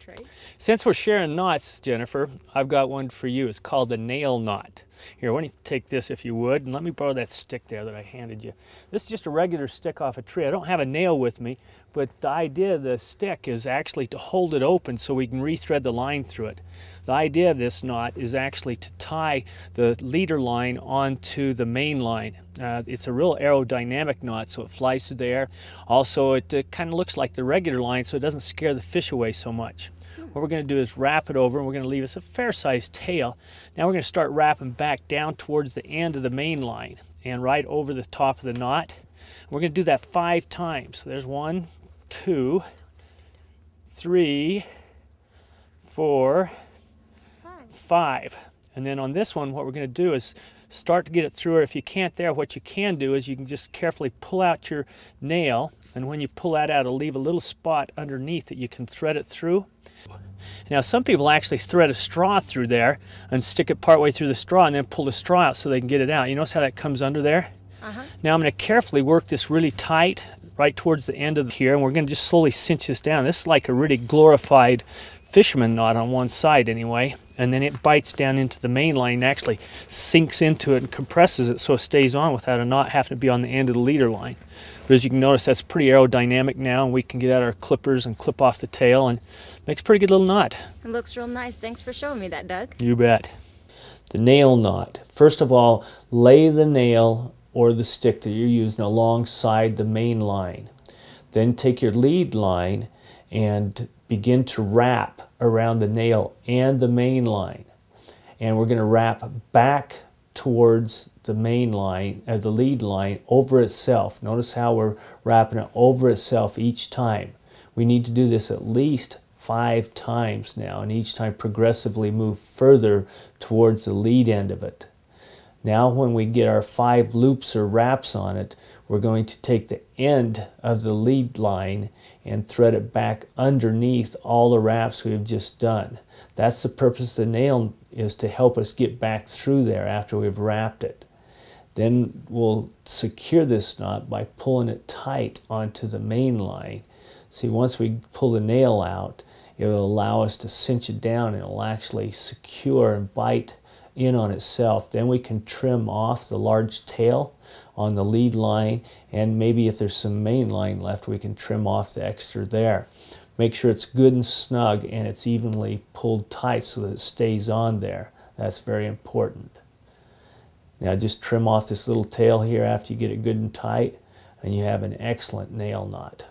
right? Since we're sharing knots, Jennifer, I've got one for you. It's called the nail knot. Here, why don't you take this if you would, and let me borrow that stick there that I handed you. This is just a regular stick off a tree. I don't have a nail with me, but the idea of the stick is actually to hold it open so we can rethread the line through it. The idea of this knot is actually to tie the leader line onto the main line. It's a real aerodynamic knot, so it flies through the air. Also, it kind of looks like the regular line, so it doesn't scare the fish away so much. What we're going to do is wrap it over, and we're going to leave us a fair-sized tail. Now we're going to start wrapping back down towards the end of the main line and right over the top of the knot. We're going to do that 5 times. So there's 1, 2, 3, 4, 5. And then on this one, what we're going to do is start to get it through, or if you can't there, what you can do is you can just carefully pull out your nail, and when you pull that out, it'll leave a little spot underneath that you can thread it through. Now some people actually thread a straw through there and stick it partway through the straw and then pull the straw out so they can get it out. You notice how that comes under there? Now I'm going to carefully work this really tight right towards the end of here, and we're going to just slowly cinch this down. This is like a really glorified fisherman knot on one side anyway, and then it bites down into the main line and actually sinks into it and compresses it so it stays on without a knot having to be on the end of the leader line. But as you can notice, that's pretty aerodynamic now, and we can get out our clippers and clip off the tail, and makes a pretty good little knot. It looks real nice. Thanks for showing me that, Doug. You bet. The nail knot. First of all, lay the nail or the stick that you're using alongside the main line. Then take your lead line and begin to wrap around the nail and the main line. And we're going to wrap back towards the main line, the lead line, over itself. Notice how we're wrapping it over itself each time. We need to do this at least 5 times now, and each time progressively move further towards the lead end of it. Now when we get our 5 loops or wraps on it, we're going to take the end of the lead line and thread it back underneath all the wraps we've just done. That's the purpose of the nail, is to help us get back through there after we've wrapped it. Then we'll secure this knot by pulling it tight onto the main line. See, once we pull the nail out, it will allow us to cinch it down, and it will actually secure and bite in on itself. Then we can trim off the large tail on the lead line, and maybe if there's some main line left, we can trim off the extra there. Make sure it's good and snug and it's evenly pulled tight so that it stays on there. That's very important. Now just trim off this little tail here after you get it good and tight, and you have an excellent nail knot.